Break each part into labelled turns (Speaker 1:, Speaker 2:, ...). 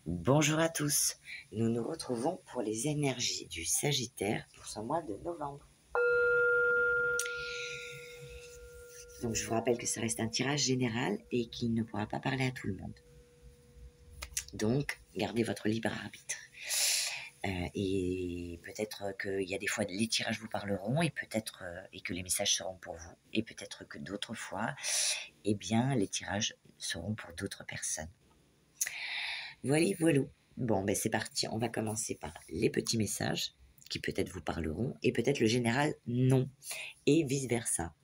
Speaker 1: Bonjour à tous, nous nous retrouvons pour les énergies du Sagittaire pour ce mois de novembre. Donc je vous rappelle que ça reste un tirage général et qu'il ne pourra pas parler à tout le monde. Donc gardez votre libre arbitre. Et peut-être qu'il y a des fois les tirages vous parleront et peut-être et que les messages seront pour vous et peut-être que d'autres fois, eh bien les tirages seront pour d'autres personnes. Voilà. Bon, ben c'est parti. On va commencer par les petits messages qui peut-être vous parleront et peut-être le général non et vice-versa.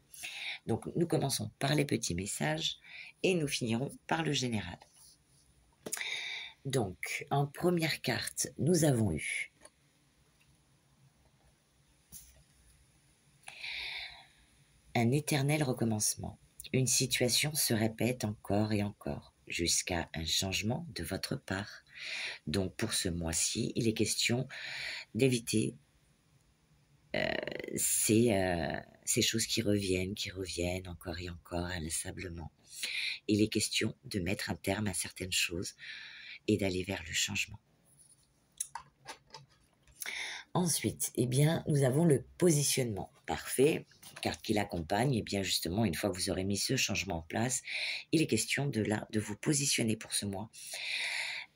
Speaker 1: Donc, nous commençons par les petits messages et nous finirons par le général. Donc, en première carte, nous avons eu un éternel recommencement. Une situation se répète encore et encore jusqu'à un changement de votre part. Donc, pour ce mois-ci, il est question d'éviter ces choses qui reviennent encore et encore inlassablement. Il est question de mettre un terme à certaines choses et d'aller vers le changement. Ensuite, eh bien, nous avons le positionnement. Parfait, carte qui l'accompagne. Eh bien, justement, une fois que vous aurez mis ce changement en place, il est question de vous positionner pour ce mois.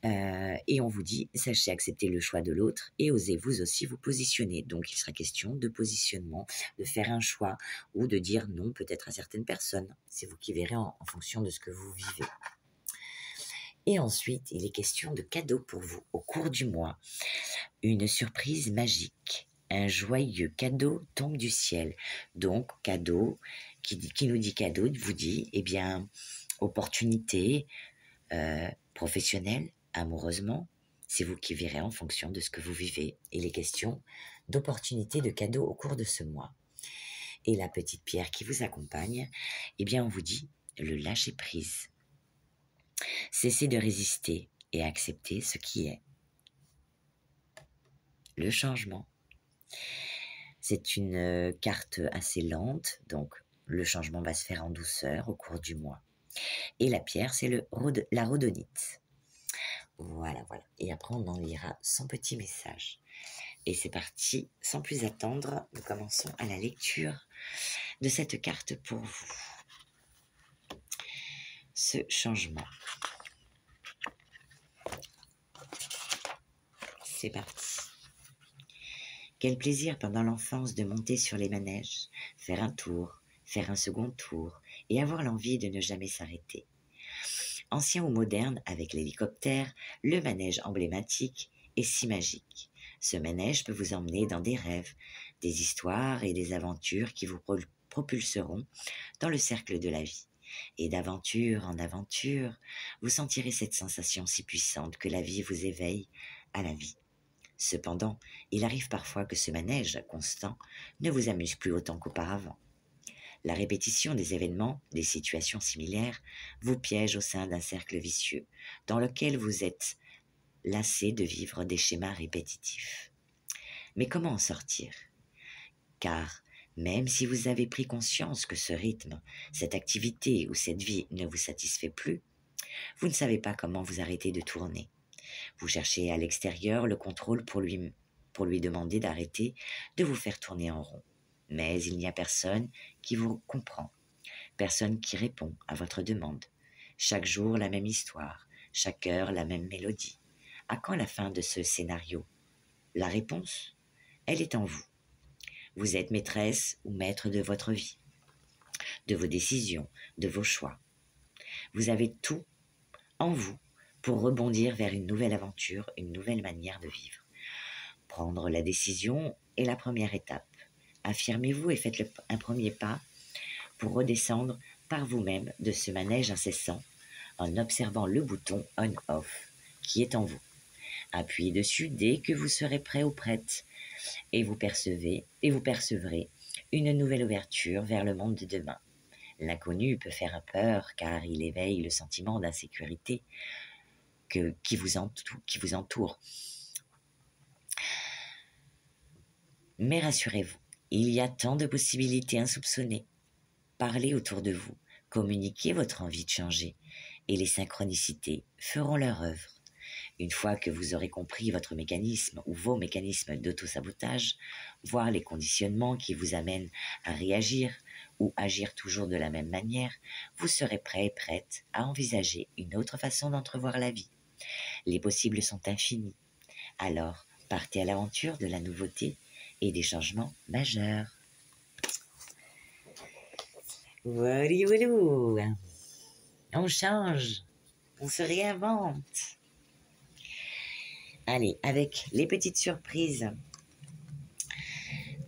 Speaker 1: Et on vous dit, sachez accepter le choix de l'autre et osez vous aussi vous positionner. Donc, il sera question de positionnement, de faire un choix ou de dire non peut-être à certaines personnes. C'est vous qui verrez en fonction de ce que vous vivez. Et ensuite, il est question de cadeaux pour vous au cours du mois. Une surprise magique. Un joyeux cadeau tombe du ciel. Donc, cadeau, qui nous dit cadeau, vous dit, eh bien, opportunité professionnelle, amoureusement, c'est vous qui verrez en fonction de ce que vous vivez. Il est question d'opportunités de cadeaux au cours de ce mois. Et la petite pierre qui vous accompagne, eh bien, on vous dit le lâcher prise. Cessez de résister et accepter ce qui est. Le changement. C'est une carte assez lente, donc le changement va se faire en douceur au cours du mois. Et la pierre, c'est la rhodonite. Voilà. Et après, on en lira son petit message. Et c'est parti, sans plus attendre, nous commençons à la lecture de cette carte pour vous. Ce changement. C'est parti. Quel plaisir pendant l'enfance de monter sur les manèges, faire un tour, faire un second tour et avoir l'envie de ne jamais s'arrêter. Ancien ou moderne, avec l'hélicoptère, le manège emblématique est si magique. Ce manège peut vous emmener dans des rêves, des histoires et des aventures qui vous propulseront dans le cercle de la vie. Et d'aventure en aventure, vous sentirez cette sensation si puissante que la vie vous éveille à la vie. Cependant, il arrive parfois que ce manège constant ne vous amuse plus autant qu'auparavant. La répétition des événements, des situations similaires, vous piège au sein d'un cercle vicieux, dans lequel vous êtes lassé de vivre des schémas répétitifs. Mais comment en sortir ? Car, même si vous avez pris conscience que ce rythme, cette activité ou cette vie ne vous satisfait plus, vous ne savez pas comment vous arrêter de tourner. Vous cherchez à l'extérieur le contrôle pour lui demander d'arrêter de vous faire tourner en rond. Mais il n'y a personne qui vous comprend, personne qui répond à votre demande. Chaque jour, la même histoire, chaque heure, la même mélodie. À quand la fin de ce scénario ? La réponse, elle est en vous. Vous êtes maîtresse ou maître de votre vie, de vos décisions, de vos choix. Vous avez tout en vous pour rebondir vers une nouvelle aventure, une nouvelle manière de vivre. Prendre la décision est la première étape. Affirmez-vous et faites un premier pas pour redescendre par vous-même de ce manège incessant en observant le bouton on-off qui est en vous. Appuyez dessus dès que vous serez prêt ou prête et vous percevrez une nouvelle ouverture vers le monde de demain. L'inconnu peut faire peur car il éveille le sentiment d'insécurité qui vous entoure. Mais rassurez-vous, il y a tant de possibilités insoupçonnées. Parlez autour de vous, communiquez votre envie de changer et les synchronicités feront leur œuvre. Une fois que vous aurez compris votre mécanisme ou vos mécanismes d'auto-sabotage, voire les conditionnements qui vous amènent à réagir ou agir toujours de la même manière, vous serez prêt et prête à envisager une autre façon d'entrevoir la vie. Les possibles sont infinis. Alors, partez à l'aventure de la nouveauté et des changements majeurs. Walou, on change, on se réinvente. Allez, avec les petites surprises.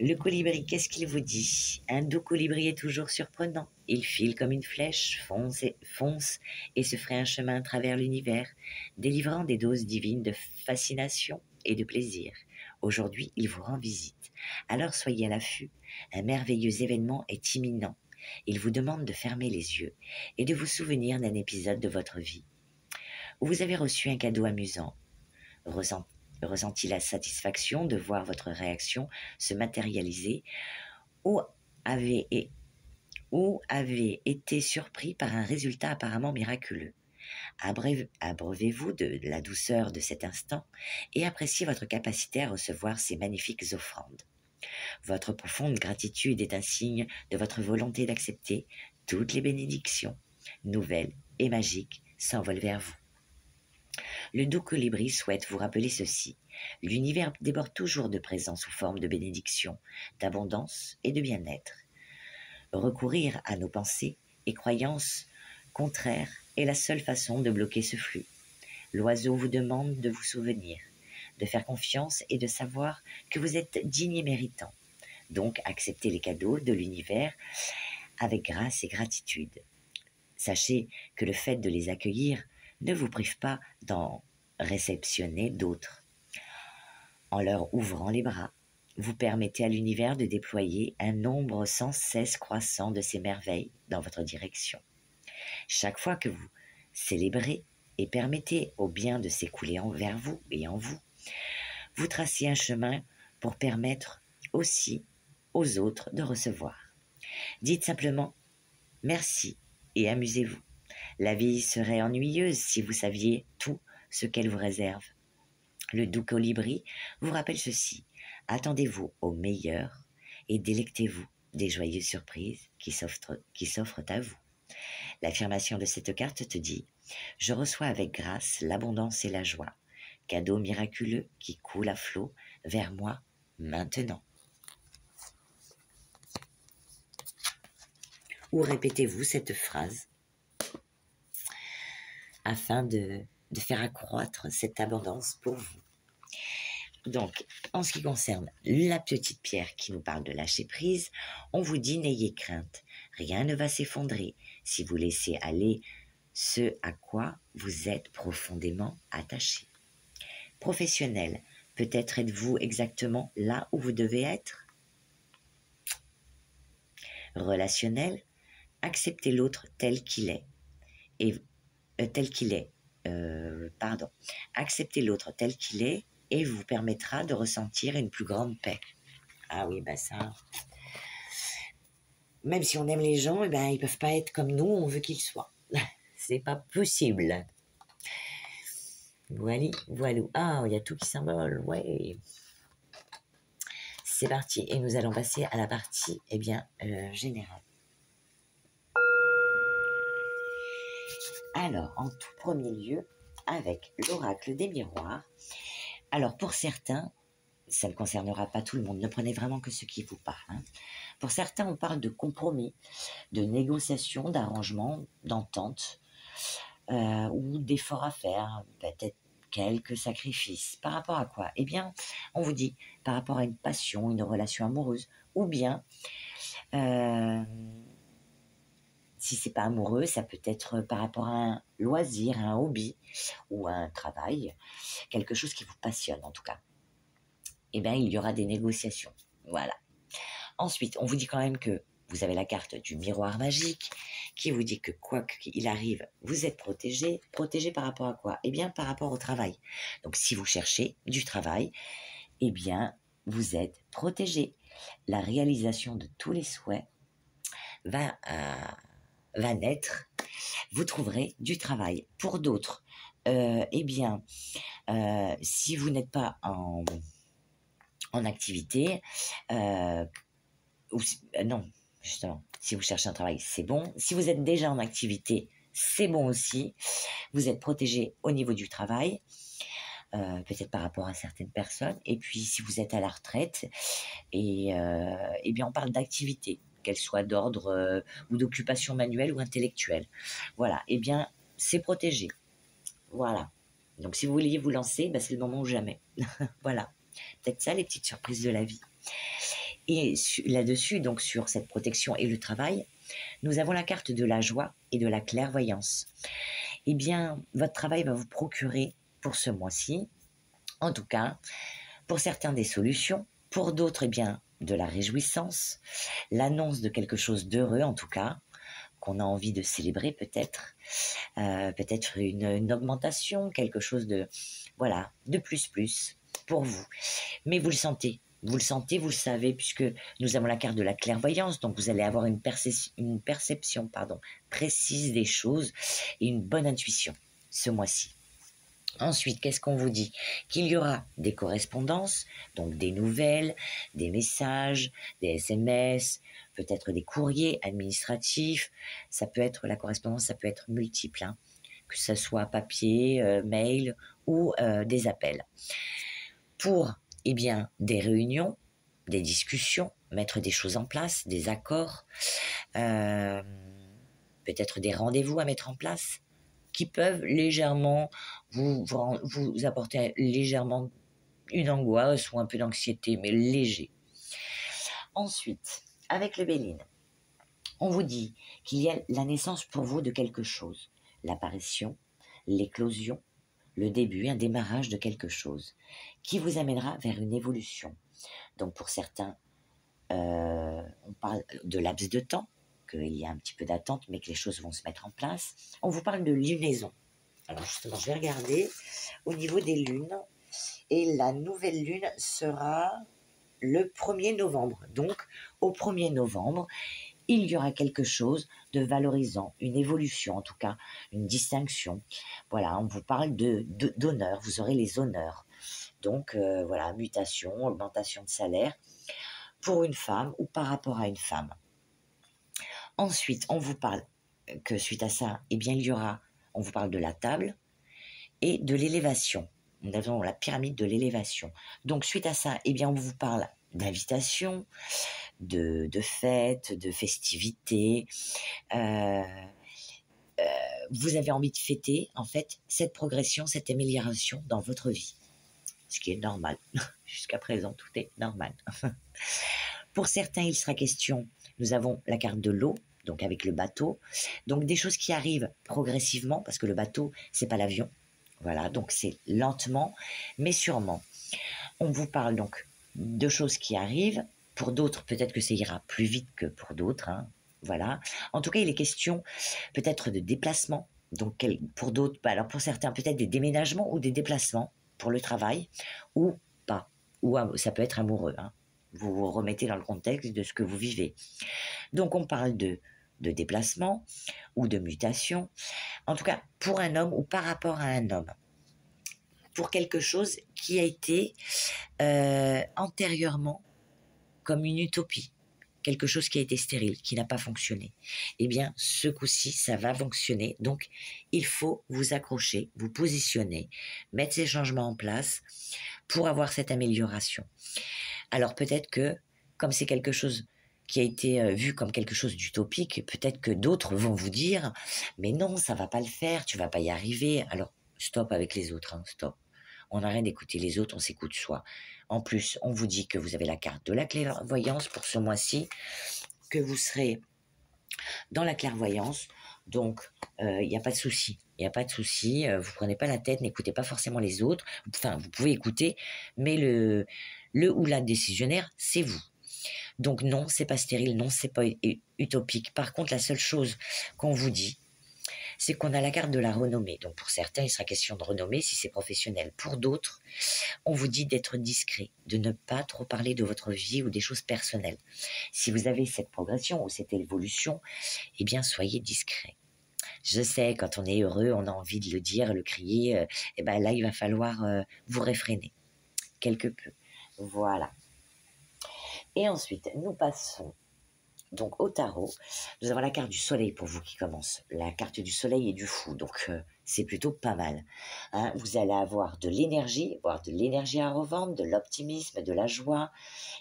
Speaker 1: Le colibri, qu'est-ce qu'il vous dit? Un doux colibri est toujours surprenant. Il file comme une flèche, fonce et se ferait un chemin à travers l'univers, délivrant des doses divines de fascination et de plaisir. Aujourd'hui, il vous rend visite. Alors soyez à l'affût. Un merveilleux événement est imminent. Il vous demande de fermer les yeux et de vous souvenir d'un épisode de votre vie où vous avez reçu un cadeau amusant. Ressenti la satisfaction de voir votre réaction se matérialiser ou avez été surpris par un résultat apparemment miraculeux. Abreuvez-vous de la douceur de cet instant et appréciez votre capacité à recevoir ces magnifiques offrandes. Votre profonde gratitude est un signe de votre volonté d'accepter toutes les bénédictions, nouvelles et magiques, s'envolent vers vous. Le doux colibri souhaite vous rappeler ceci. L'univers déborde toujours de présence sous forme de bénédiction, d'abondance et de bien-être. Recourir à nos pensées et croyances contraires est la seule façon de bloquer ce flux. L'oiseau vous demande de vous souvenir, de faire confiance et de savoir que vous êtes digne et méritant. Donc, acceptez les cadeaux de l'univers avec grâce et gratitude. Sachez que le fait de les accueillir ne vous prive pas d'en réceptionner d'autres. En leur ouvrant les bras, vous permettez à l'univers de déployer un nombre sans cesse croissant de ces merveilles dans votre direction. Chaque fois que vous célébrez et permettez au bien de s'écouler vers vous et en vous, vous tracez un chemin pour permettre aussi aux autres de recevoir. Dites simplement « merci » et amusez-vous. La vie serait ennuyeuse si vous saviez tout ce qu'elle vous réserve. Le doux colibri vous rappelle ceci. Attendez-vous au meilleur et délectez-vous des joyeuses surprises qui s'offrent à vous. L'affirmation de cette carte te dit « Je reçois avec grâce l'abondance et la joie, cadeau miraculeux qui coule à flot vers moi maintenant. » Ou répétez-vous cette phrase afin de faire accroître cette abondance pour vous. Donc, en ce qui concerne la petite pierre qui nous parle de lâcher prise, on vous dit n'ayez crainte, rien ne va s'effondrer si vous laissez aller ce à quoi vous êtes profondément attaché. Professionnel, peut-être êtes-vous exactement là où vous devez être. Relationnel, acceptez l'autre tel qu'il est et acceptez l'autre tel qu'il est et vous permettra de ressentir une plus grande paix. Ah oui, ça. Même si on aime les gens, ils peuvent pas être comme nous, on veut qu'ils soient. C'est pas possible. Voilà. Ah, il y a tout qui s'envole, ouais. C'est parti, et nous allons passer à la partie, générale. Alors, en tout premier lieu, avec l'oracle des miroirs. Alors, pour certains, ça ne concernera pas tout le monde, ne prenez vraiment que ce qui vous parle. Pour certains, on parle de compromis, de négociation, d'arrangement, d'entente, ou d'efforts à faire, peut-être quelques sacrifices. Par rapport à quoi? On vous dit par rapport à une passion, une relation amoureuse, ou bien... si c'est pas amoureux, ça peut être par rapport à un loisir, un hobby ou à un travail, quelque chose qui vous passionne en tout cas. Il y aura des négociations. Voilà. Ensuite, on vous dit quand même que vous avez la carte du miroir magique qui vous dit que quoi qu'il arrive, vous êtes protégé. Protégé par rapport à quoi? Par rapport au travail. Donc, si vous cherchez du travail, vous êtes protégé. La réalisation de tous les souhaits va naître, vous trouverez du travail. Pour d'autres, Si vous n'êtes pas en activité, non, justement, si vous cherchez un travail, c'est bon. Si vous êtes déjà en activité, c'est bon aussi. Vous êtes protégé au niveau du travail, peut-être par rapport à certaines personnes. Et puis, si vous êtes à la retraite, eh bien, on parle d'activité, qu'elle soit d'ordre ou d'occupation manuelle ou intellectuelle. Voilà, eh bien, c'est protégé. Voilà. Donc, si vous vouliez vous lancer, bah, c'est le moment ou jamais. Voilà. Peut-être ça, les petites surprises de la vie. Et là-dessus, donc sur cette protection et le travail, nous avons la carte de la joie et de la clairvoyance. Eh bien, votre travail va vous procurer pour ce mois-ci, en tout cas, pour certains des solutions, pour d'autres, eh bien, de la réjouissance, l'annonce de quelque chose d'heureux, en tout cas, qu'on a envie de célébrer peut-être, peut-être une augmentation, quelque chose de, voilà, de plus pour vous. Mais vous le sentez, vous le savez, puisque nous avons la carte de la clairvoyance, donc vous allez avoir une perception précise des choses et une bonne intuition ce mois-ci. Ensuite, qu'est-ce qu'on vous dit? Qu'il y aura des correspondances, donc des nouvelles, des messages, des SMS, peut-être des courriers administratifs. Ça peut être, la correspondance, ça peut être multiple, hein, que ce soit papier, mail ou des appels. Pour, eh bien, des réunions, des discussions, mettre des choses en place, des accords, peut-être des rendez-vous à mettre en place, qui peuvent légèrement vous apporter légèrement une angoisse ou un peu d'anxiété, mais léger. Ensuite, avec le Béline, on vous dit qu'il y a la naissance pour vous de quelque chose, l'apparition, l'éclosion, le début, un démarrage de quelque chose, qui vous amènera vers une évolution. Donc pour certains, on parle de laps de temps, qu'il y a un petit peu d'attente, mais que les choses vont se mettre en place. On vous parle de lunaison. Alors justement, je vais regarder au niveau des lunes. Et la nouvelle lune sera le 1er novembre. Donc, au 1er novembre, il y aura quelque chose de valorisant, une évolution en tout cas, une distinction. Voilà, on vous parle d'honneur, vous aurez les honneurs. Donc, voilà, mutation, augmentation de salaire pour une femme ou par rapport à une femme. Ensuite, on vous parle que suite à ça, eh bien, on vous parle de la table et de l'élévation. Nous avons la pyramide de l'élévation. Donc, suite à ça, eh bien, on vous parle d'invitation, de fêtes, de festivités. Vous avez envie de fêter, en fait, cette progression, cette amélioration dans votre vie. Ce qui est normal. Jusqu'à présent, tout est normal. Pour certains, il sera question, nous avons la carte de l'eau, donc avec le bateau. Donc, des choses qui arrivent progressivement, parce que le bateau, c'est pas l'avion. Voilà, donc c'est lentement, mais sûrement. On vous parle donc de choses qui arrivent. Pour d'autres, peut-être que ça ira plus vite que pour d'autres. Hein. Voilà. En tout cas, il est question peut-être de déplacement. Donc, pour d'autres, alors pour certains, peut-être des déménagements ou des déplacements pour le travail, ou pas. Ou ça peut être amoureux. Hein. Vous vous remettez dans le contexte de ce que vous vivez. Donc, on parle de déplacement ou de mutation. En tout cas, pour un homme ou par rapport à un homme. Pour quelque chose qui a été antérieurement comme une utopie, quelque chose qui a été stérile, qui n'a pas fonctionné. Eh bien, ce coup-ci, ça va fonctionner. Donc, il faut vous accrocher, vous positionner, mettre ces changements en place pour avoir cette amélioration. Alors, peut-être que, comme c'est quelque chose qui a été vu comme quelque chose d'utopique, peut-être que d'autres vont vous dire « Mais non, ça va pas le faire, tu vas pas y arriver. » Alors, stop avec les autres, hein, stop. On arrête d'écouter les autres, on s'écoute soi. En plus, on vous dit que vous avez la carte de la clairvoyance pour ce mois-ci, que vous serez dans la clairvoyance. Donc, il n'y a pas de souci. Il n'y a pas de souci. Vous ne prenez pas la tête, n'écoutez pas forcément les autres. Enfin, vous pouvez écouter, mais le ou la décisionnaire, c'est vous. Donc non, c'est pas stérile, non, c'est pas utopique. Par contre, la seule chose qu'on vous dit, c'est qu'on a la carte de la renommée. Donc pour certains, il sera question de renommée si c'est professionnel. Pour d'autres, on vous dit d'être discret, de ne pas trop parler de votre vie ou des choses personnelles. Si vous avez cette progression ou cette évolution, eh bien soyez discret. Je sais, quand on est heureux, on a envie de le dire, le crier. Et ben là, il va falloir vous réfréner quelque peu. Voilà. Et ensuite, nous passons donc au tarot. Nous avons la carte du soleil pour vous qui commence. La carte du soleil et du fou. Donc, c'est plutôt pas mal. Hein, vous allez avoir de l'énergie, à revendre, de l'optimisme, de la joie.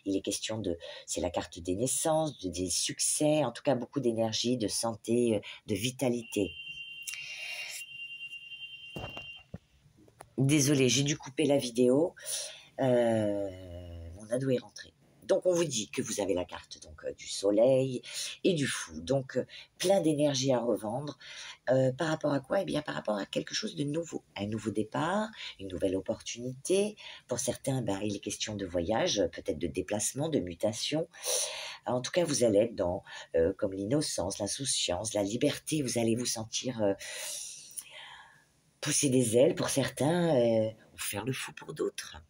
Speaker 1: Il est question de... C'est la carte des naissances, des succès. En tout cas, beaucoup d'énergie, de santé, de vitalité. Désolée, j'ai dû couper la vidéo. Mon ado est rentré. Donc, on vous dit que vous avez la carte donc du soleil et du fou. Donc, plein d'énergie à revendre. Par rapport à quoi? Eh bien, par rapport à quelque chose de nouveau. Un nouveau départ, une nouvelle opportunité. Pour certains, ben, il est question de voyage, peut-être de déplacement, de mutation. En tout cas, vous allez être dans comme l'innocence, l'insouciance, la liberté. Vous allez vous sentir pousser des ailes pour certains ou faire le fou pour d'autres.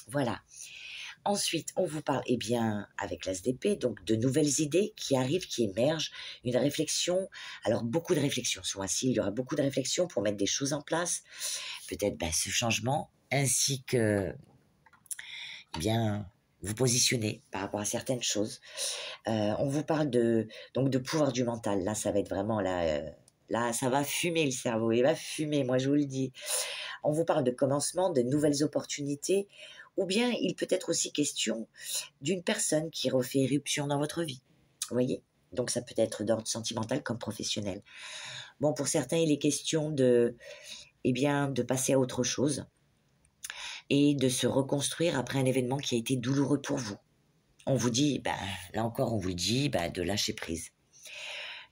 Speaker 1: Voilà. Ensuite, on vous parle, eh bien, avec l'As d'épée, donc de nouvelles idées qui arrivent, qui émergent, une réflexion. Alors, beaucoup de réflexions. Ce mois-ci, il y aura beaucoup de réflexions pour mettre des choses en place. Peut-être ce changement, ainsi que, eh bien, vous positionner par rapport à certaines choses. On vous parle donc de pouvoir du mental. Là, ça va être vraiment là, ça va fumer le cerveau. Il va fumer, moi, je vous le dis. On vous parle de commencement, de nouvelles opportunités. Ou bien il peut être aussi question d'une personne qui refait éruption dans votre vie. Vous voyez? Donc ça peut être d'ordre sentimental comme professionnel. Bon, pour certains, il est question de passer à autre chose et de se reconstruire après un événement qui a été douloureux pour vous. On vous dit, là encore, on vous dit de lâcher prise.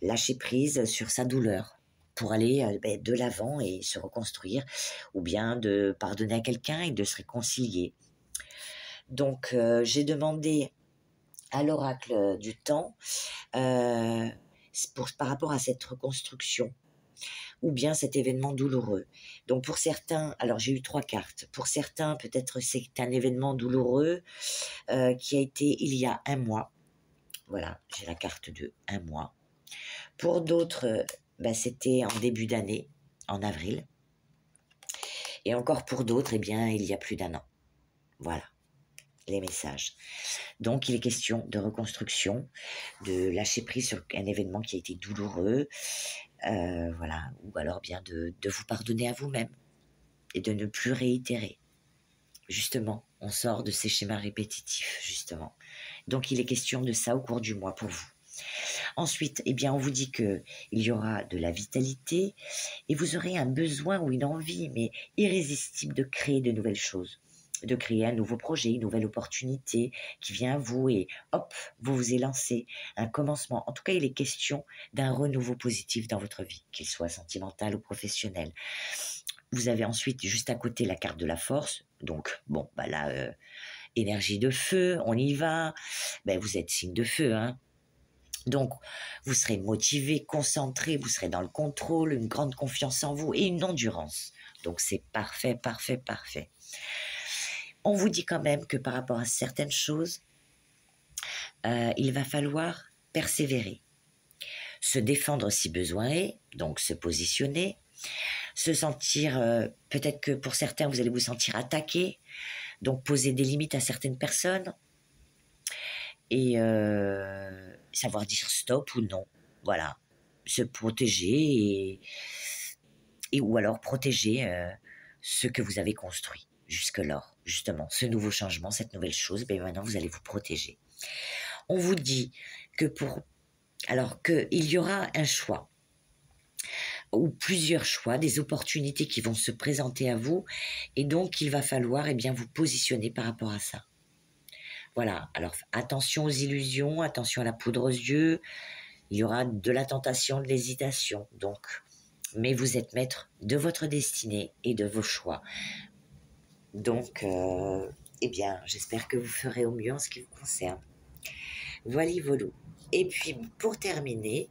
Speaker 1: Lâcher prise sur sa douleur pour aller de l'avant et se reconstruire, ou bien de pardonner à quelqu'un et de se réconcilier. Donc, j'ai demandé à l'oracle du temps par rapport à cette reconstruction ou bien cet événement douloureux. Donc, pour certains, alors j'ai eu 3 cartes. Pour certains, peut-être c'est un événement douloureux qui a été il y a 1 mois. Voilà, j'ai la carte de 1 mois. Pour d'autres, c'était en début d'année, en avril. Et encore pour d'autres, il y a plus d'1 an. Voilà les messages. Donc, il est question de reconstruction, de lâcher prise sur un événement qui a été douloureux, voilà, ou alors bien de vous pardonner à vous-même et de ne plus réitérer. Justement, on sort de ces schémas répétitifs, justement. Donc, il est question de ça au cours du mois pour vous. Ensuite, on vous dit qu'il y aura de la vitalité et vous aurez un besoin ou une envie, mais irrésistible de créer de nouvelles choses, de créer un nouveau projet, une nouvelle opportunité qui vient à vous et hop, vous vous élancez, un commencement. En tout cas, il est question d'un renouveau positif dans votre vie, qu'il soit sentimental ou professionnel. Vous avez ensuite, juste à côté, la carte de la force. Donc, bon, là, énergie de feu, on y va. Vous êtes signe de feu, hein. Donc, vous serez motivé, concentré, vous serez dans le contrôle, une grande confiance en vous et une endurance. Donc, c'est parfait, parfait, parfait. On vous dit quand même que par rapport à certaines choses, il va falloir persévérer, se défendre si besoin est, donc se positionner, se sentir, peut-être que pour certains, vous allez vous sentir attaqué, donc poser des limites à certaines personnes et savoir dire stop ou non, voilà, se protéger et ou alors protéger ce que vous avez construit jusque-là, justement, ce nouveau changement, cette nouvelle chose, maintenant vous allez vous protéger. On vous dit que qu'il y aura un choix ou plusieurs choix, des opportunités qui vont se présenter à vous et donc il va falloir vous positionner par rapport à ça. Voilà, alors attention aux illusions, attention à la poudre aux yeux, il y aura de la tentation, de l'hésitation, donc, mais vous êtes maître de votre destinée et de vos choix. Donc, j'espère que vous ferez au mieux en ce qui vous concerne. Voilà, volou. Et puis, pour terminer,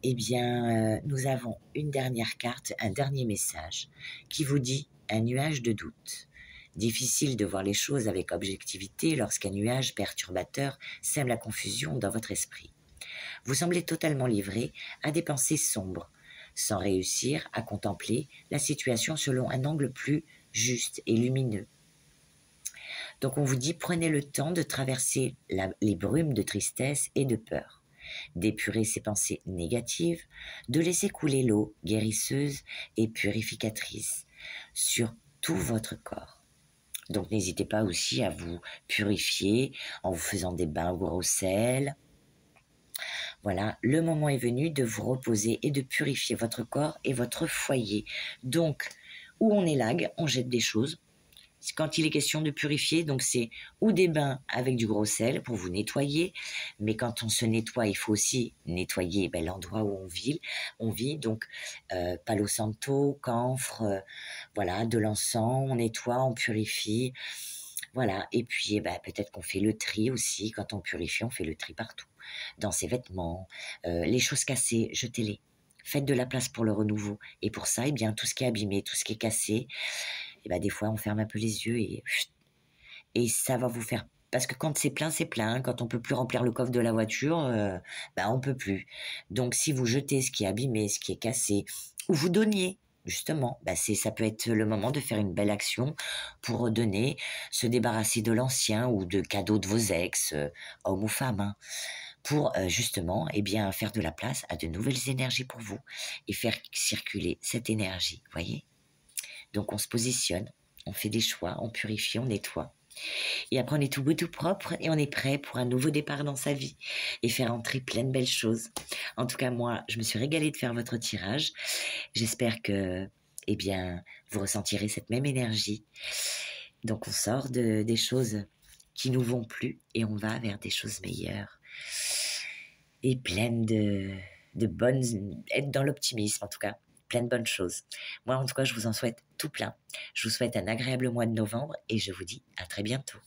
Speaker 1: nous avons une dernière carte, un dernier message qui vous dit un nuage de doute. Difficile de voir les choses avec objectivité lorsqu'un nuage perturbateur sème la confusion dans votre esprit. Vous semblez totalement livré à des pensées sombres, sans réussir à contempler la situation selon un angle plus juste et lumineux. Donc on vous dit, prenez le temps de traverser les brumes de tristesse et de peur, d'épurer ces pensées négatives, de laisser couler l'eau guérisseuse et purificatrice sur tout votre corps. Donc n'hésitez pas aussi à vous purifier en vous faisant des bains au gros sel. Voilà, le moment est venu de vous reposer et de purifier votre corps et votre foyer. Donc, où on élague, on jette des choses. Quand il est question de purifier, donc c'est ou des bains avec du gros sel pour vous nettoyer, mais quand on se nettoie, il faut aussi nettoyer l'endroit où on vit donc Palo Santo, camphre, voilà, de l'encens, on nettoie, on purifie, voilà, et puis peut-être qu'on fait le tri aussi, quand on purifie, on fait le tri partout, dans ses vêtements, les choses cassées, jetez-les. Faites de la place pour le renouveau. Et pour ça, tout ce qui est abîmé, tout ce qui est cassé, des fois, on ferme un peu les yeux et ça va vous faire... Parce que quand c'est plein, c'est plein. Quand on peut plus remplir le coffre de la voiture, on peut plus. Donc, si vous jetez ce qui est abîmé, ce qui est cassé, ou vous donniez, justement, ça peut être le moment de faire une belle action pour donner, se débarrasser de l'ancien ou de cadeaux de vos ex, hommes ou femmes, hein, pour justement faire de la place à de nouvelles énergies pour vous et faire circuler cette énergie, voyez. Donc on se positionne, on fait des choix, on purifie, on nettoie. Et après on est tout beau, tout propre et on est prêt pour un nouveau départ dans sa vie et faire entrer plein de belles choses. En tout cas, moi, je me suis régalée de faire votre tirage. J'espère que, vous ressentirez cette même énergie. Donc on sort des choses qui nous vont plus et on va vers des choses meilleures et pleines de bonnes, être dans l'optimisme en tout cas. Plein de bonnes choses. Moi, en tout cas, je vous en souhaite tout plein. Je vous souhaite un agréable mois de novembre et je vous dis à très bientôt.